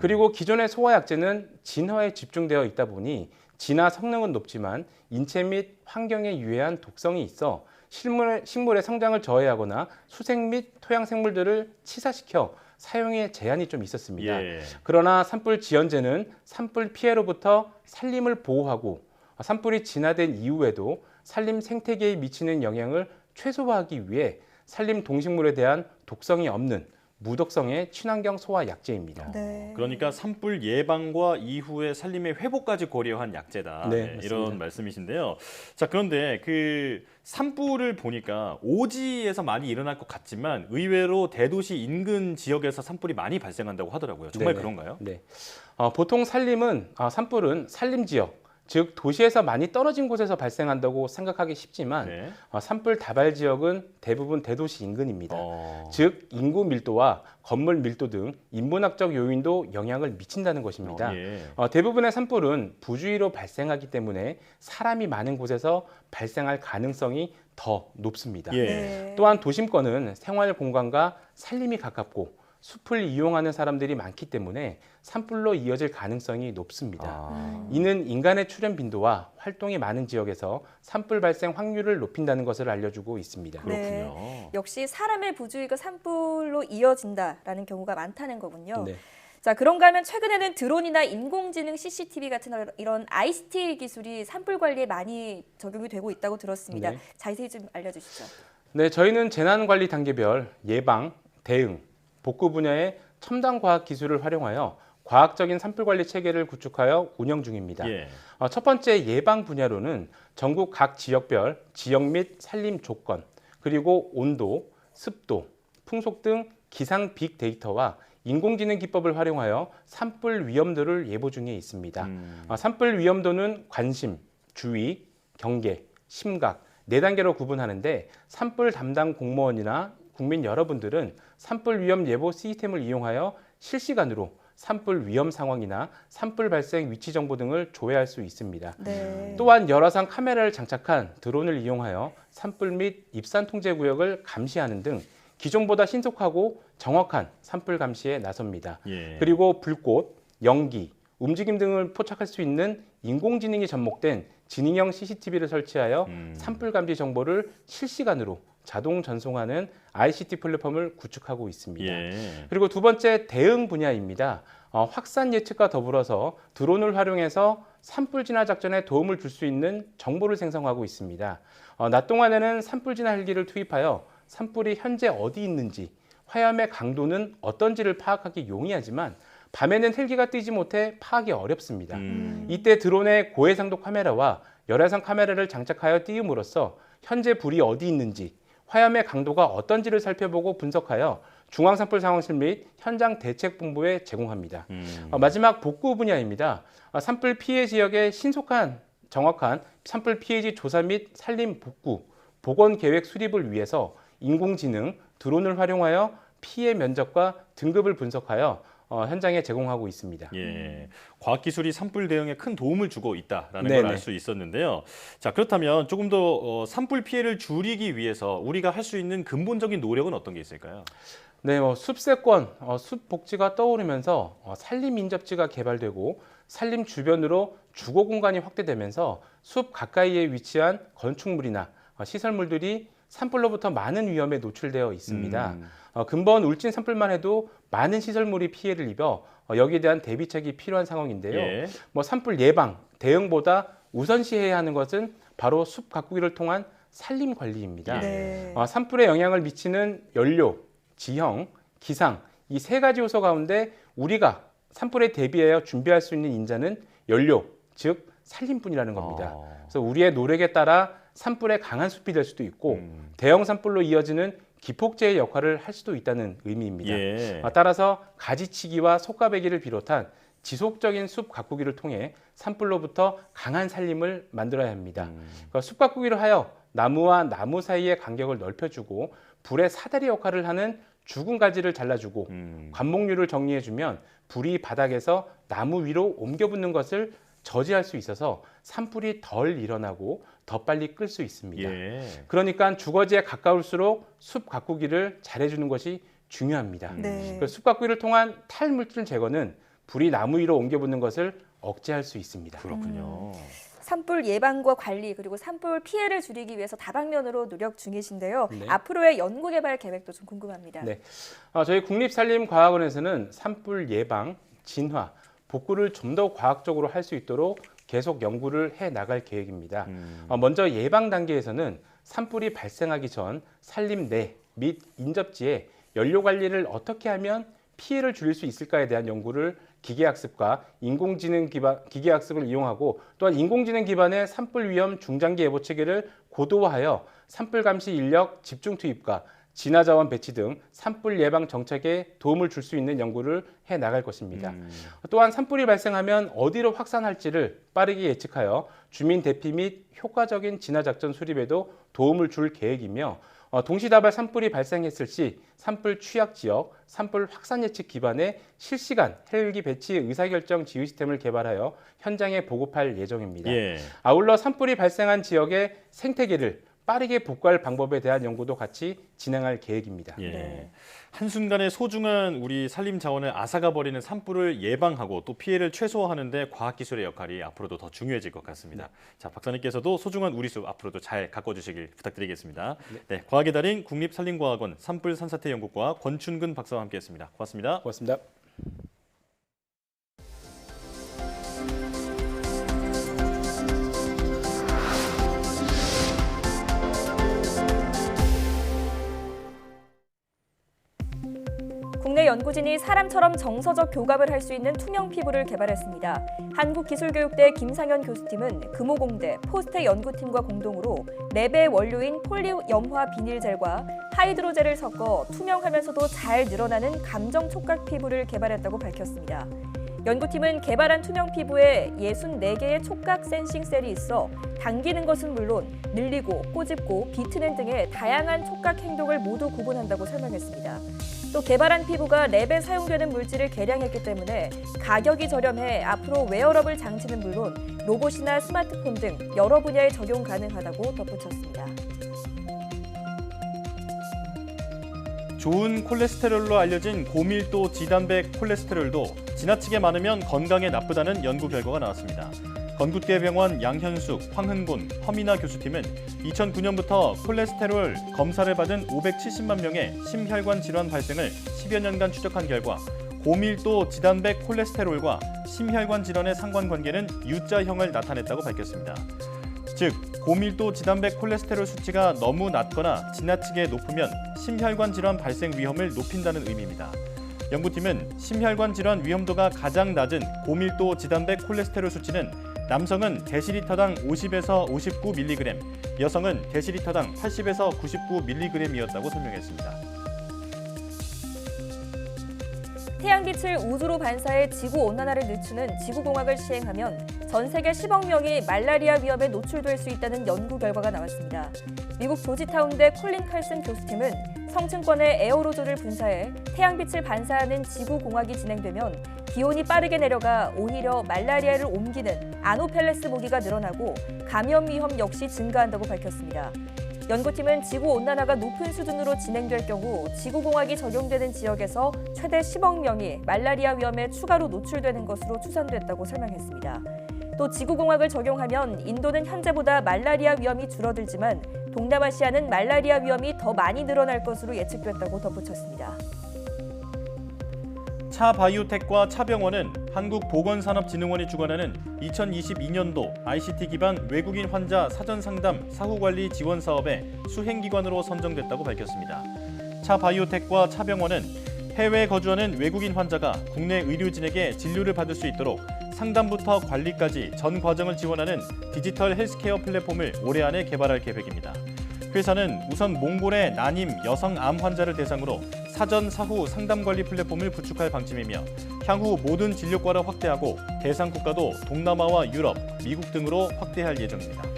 그리고 기존의 소화 약재는 진화에 집중되어 있다 보니 진화 성능은 높지만 인체 및 환경에 유해한 독성이 있어 식물의 성장을 저해하거나 수생 및 토양 생물들을 치사시켜 사용에 제한이 좀 있었습니다. 그러나 산불 지연제는 산불 피해로부터 산림을 보호하고 산불이 진화된 이후에도 산림 생태계에 미치는 영향을 최소화하기 위해 산림 동식물에 대한 독성이 없는 무독성의 친환경 소화 약재입니다. 그러니까 산불 예방과 이후의 산림의 회복까지 고려한 약재다. 이런 말씀이신데요. 자, 그런데 그 산불을 보니까 오지에서 많이 일어날 것 같지만 의외로 대도시 인근 지역에서 산불이 많이 발생한다고 하더라고요. 정말 그런가요? 보통 산불은 산림 지역, 즉 도시에서 많이 떨어진 곳에서 발생한다고 생각하기 쉽지만 산불 다발 지역은 대부분 대도시 인근입니다. 즉 인구 밀도와 건물 밀도 등 인문학적 요인도 영향을 미친다는 것입니다. 대부분의 산불은 부주의로 발생하기 때문에 사람이 많은 곳에서 발생할 가능성이 더 높습니다. 또한 도심권은 생활 공간과 산림이 가깝고 숲을 이용하는 사람들이 많기 때문에 산불로 이어질 가능성이 높습니다. 이는 인간의 출현 빈도와 활동이 많은 지역에서 산불 발생 확률을 높인다는 것을 알려주고 있습니다. 역시 사람의 부주의가 산불로 이어진다라는 경우가 많다는 거군요. 자, 그런가 하면 최근에는 드론이나 인공지능 CCTV 같은 이런 ICT 기술이 산불 관리에 많이 적용이 되고 있다고 들었습니다. 자세히 좀 알려주시죠. 저희는 재난관리 단계별 예방, 대응, 복구 분야의 첨단 과학 기술을 활용하여 과학적인 산불 관리 체계를 구축하여 운영 중입니다. 첫 번째 예방 분야로는 전국 각 지역별 지역 및 산림 조건, 그리고 온도, 습도, 풍속 등 기상 빅데이터와 인공지능 기법을 활용하여 산불 위험도를 예보 중에 있습니다. 산불 위험도는 관심, 주의, 경계, 심각 4단계로 구분하는데 산불 담당 공무원이나 국민 여러분들은 산불 위험 예보 시스템을 이용하여 실시간으로 산불 위험 상황이나 산불 발생 위치 정보 등을 조회할 수 있습니다. 네. 또한 여러 상 카메라를 장착한 드론을 이용하여 산불 및 입산 통제 구역을 감시하는 등 기존보다 신속하고 정확한 산불 감시에 나섭니다. 그리고 불꽃, 연기, 움직임 등을 포착할 수 있는 인공지능이 접목된 지능형 CCTV를 설치하여 산불 감지 정보를 실시간으로 자동 전송하는 ICT 플랫폼을 구축하고 있습니다. 그리고 두 번째 대응 분야입니다. 확산 예측과 더불어서 드론을 활용해서 산불 진화 작전에 도움을 줄 수 있는 정보를 생성하고 있습니다. 낮 동안에는 산불 진화 헬기를 투입하여 산불이 현재 어디 있는지, 화염의 강도는 어떤지를 파악하기 용이하지만 밤에는 헬기가 뜨지 못해 파악이 어렵습니다. 이때 드론의 고해상도 카메라와 열화상 카메라를 장착하여 띄움으로써 현재 불이 어디 있는지, 화염의 강도가 어떤지를 살펴보고 분석하여 중앙산불 상황실 및 현장 대책본부에 제공합니다. 마지막 복구 분야입니다. 산불 피해 지역의 신속한 정확한 산불 피해지 조사 및 산림 복구, 복원 계획 수립을 위해서 인공지능, 드론을 활용하여 피해 면적과 등급을 분석하여 현장에 제공하고 있습니다. 과학기술이 산불 대응에 큰 도움을 주고 있다는 걸 알 수 있었는데요. 자, 그렇다면 조금 더 산불 피해를 줄이기 위해서 우리가 할 수 있는 근본적인 노력은 어떤 게 있을까요? 네, 숲세권, 숲 복지가 떠오르면서 산림 인접지가 개발되고 산림 주변으로 주거 공간이 확대되면서 숲 가까이에 위치한 건축물이나 시설물들이 산불로부터 많은 위험에 노출되어 있습니다. 근본 울진 산불만 해도 많은 시설물이 피해를 입어 여기에 대한 대비책이 필요한 상황인데요. 산불 예방, 대응보다 우선시해야 하는 것은 바로 숲 가꾸기를 통한 산림 관리입니다. 산불에 영향을 미치는 연료, 지형, 기상 이 3가지 요소 가운데 우리가 산불에 대비하여 준비할 수 있는 인자는 연료, 즉 산림뿐이라는 겁니다. 그래서 우리의 노력에 따라 산불에 강한 숲이 될 수도 있고 대형 산불로 이어지는 기폭제의 역할을 할 수도 있다는 의미입니다. 따라서 가지치기와 속가배기를 비롯한 지속적인 숲 가꾸기를 통해 산불로부터 강한 산림을 만들어야 합니다. 그러니까 숲 가꾸기를 하여 나무와 나무 사이의 간격을 넓혀주고 불의 사다리 역할을 하는 죽은 가지를 잘라주고 관목류를 정리해주면 불이 바닥에서 나무 위로 옮겨 붙는 것을 저지할 수 있어서 산불이 덜 일어나고 더 빨리 끌 수 있습니다. 그러니까 주거지에 가까울수록 숲 가꾸기를 잘해주는 것이 중요합니다. 숲 가꾸기를 통한 탈물질 제거는 불이 나무 위로 옮겨 붙는 것을 억제할 수 있습니다. 그렇군요. 산불 예방과 관리 그리고 산불 피해를 줄이기 위해서 다방면으로 노력 중이신데요. 앞으로의 연구개발 계획도 좀 궁금합니다. 저희 국립산림과학원에서는 산불 예방, 진화, 복구를 좀 더 과학적으로 할 수 있도록 계속 연구를 해 나갈 계획입니다. 먼저 예방 단계에서는 산불이 발생하기 전 산림 내 및 인접지에 연료 관리를 어떻게 하면 피해를 줄일 수 있을까에 대한 연구를 기계학습과 인공지능 기반 기계학습을 이용하고 또한 인공지능 기반의 산불 위험 중장기 예보 체계를 고도화하여 산불 감시 인력 집중 투입과 진화 자원 배치 등 산불 예방 정책에 도움을 줄 수 있는 연구를 해 나갈 것입니다. 또한 산불이 발생하면 어디로 확산할지를 빠르게 예측하여 주민 대피 및 효과적인 진화 작전 수립에도 도움을 줄 계획이며 동시다발 산불이 발생했을 시 산불 취약 지역, 산불 확산 예측 기반의 실시간 헬기 배치 의사결정 지휘 시스템을 개발하여 현장에 보급할 예정입니다. 아울러 산불이 발생한 지역의 생태계를 빠르게 복구할 방법에 대한 연구도 같이 진행할 계획입니다. 한순간에 소중한 우리 산림 자원을 앗아가 버리는 산불을 예방하고 또 피해를 최소화하는 데 과학기술의 역할이 앞으로도 더 중요해질 것 같습니다. 자, 박사님께서도 소중한 우리 숲 앞으로도 잘 가꿔주시길 부탁드리겠습니다. 과학의 달인 국립산림과학원 산불산사태연구과 권춘근 박사와 함께했습니다. 고맙습니다. 고맙습니다. 국내 연구진이 사람처럼 정서적 교감을 할 수 있는 투명 피부를 개발했습니다. 한국기술교육대 김상현 교수팀은 금호공대 포스텍 연구팀과 공동으로 랩의 원료인 폴리염화 비닐젤과 하이드로젤을 섞어 투명하면서도 잘 늘어나는 감정 촉각 피부를 개발했다고 밝혔습니다. 연구팀은 개발한 투명 피부에 64개의 촉각 센싱 셀이 있어 당기는 것은 물론 늘리고 꼬집고 비트는 등의 다양한 촉각 행동을 모두 구분한다고 설명했습니다. 또 개발한 피부가 랩에 사용되는 물질을 개량했기 때문에 가격이 저렴해 앞으로 웨어러블 장치는 물론 로봇이나 스마트폰 등 여러 분야에 적용 가능하다고 덧붙였습니다. 좋은 콜레스테롤로 알려진 고밀도 지단백 콜레스테롤도 지나치게 많으면 건강에 나쁘다는 연구 결과가 나왔습니다. 건국대병원 양현숙, 황흥곤, 허미나 교수팀은 2009년부터 콜레스테롤 검사를 받은 570만 명의 심혈관 질환 발생을 10여 년간 추적한 결과 고밀도 지단백 콜레스테롤과 심혈관 질환의 상관관계는 U자형을 나타냈다고 밝혔습니다. 즉, 고밀도 지단백 콜레스테롤 수치가 너무 낮거나 지나치게 높으면 심혈관 질환 발생 위험을 높인다는 의미입니다. 연구팀은 심혈관 질환 위험도가 가장 낮은 고밀도 지단백 콜레스테롤 수치는 남성은 데시리터당 50에서 59mg, 여성은 데시리터당 80에서 99mg이었다고 설명했습니다. 태양빛을 우주로 반사해 지구온난화를 늦추는 지구공학을 시행하면 전 세계 10억 명이 말라리아 위험에 노출될 수 있다는 연구 결과가 나왔습니다. 미국 조지타운대 콜린 칼슨 교수팀은 성층권의 에어로졸을 분사해 태양빛을 반사하는 지구공학이 진행되면 기온이 빠르게 내려가 오히려 말라리아를 옮기는 아노펠레스 모기가 늘어나고 감염 위험 역시 증가한다고 밝혔습니다. 연구팀은 지구온난화가 높은 수준으로 진행될 경우 지구공학이 적용되는 지역에서 최대 10억 명이 말라리아 위험에 추가로 노출되는 것으로 추산됐다고 설명했습니다. 또 지구공학을 적용하면 인도는 현재보다 말라리아 위험이 줄어들지만 동남아시아는 말라리아 위험이 더 많이 늘어날 것으로 예측됐다고 덧붙였습니다. 차바이오텍과 차병원은 한국보건산업진흥원이 주관하는 2022년도 ICT 기반 외국인 환자 사전상담 사후관리 지원 사업의 수행기관으로 선정됐다고 밝혔습니다. 차바이오텍과 차병원은 해외에 거주하는 외국인 환자가 국내 의료진에게 진료를 받을 수 있도록 상담부터 관리까지 전 과정을 지원하는 디지털 헬스케어 플랫폼을 올해 안에 개발할 계획입니다. 회사는 우선 몽골의 난임 여성 암 환자를 대상으로 사전 사후 상담 관리 플랫폼을 구축할 방침이며 향후 모든 진료과를 확대하고 대상 국가도 동남아와 유럽, 미국 등으로 확대할 예정입니다.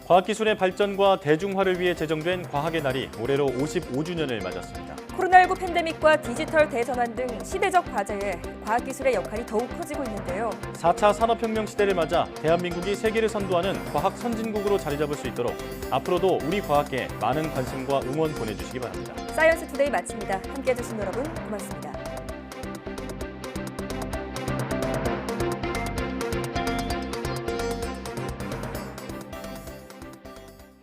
과학기술의 발전과 대중화를 위해 제정된 과학의 날이 올해로 55주년을 맞았습니다. 코로나19 팬데믹과 디지털 대전환 등 시대적 과제에 과학기술의 역할이 더욱 커지고 있는데요. 4차 산업혁명 시대를 맞아 대한민국이 세계를 선도하는 과학 선진국으로 자리 잡을 수 있도록 앞으로도 우리 과학계에 많은 관심과 응원 보내주시기 바랍니다. 사이언스 투데이 마칩니다. 함께해 주신 여러분 고맙습니다.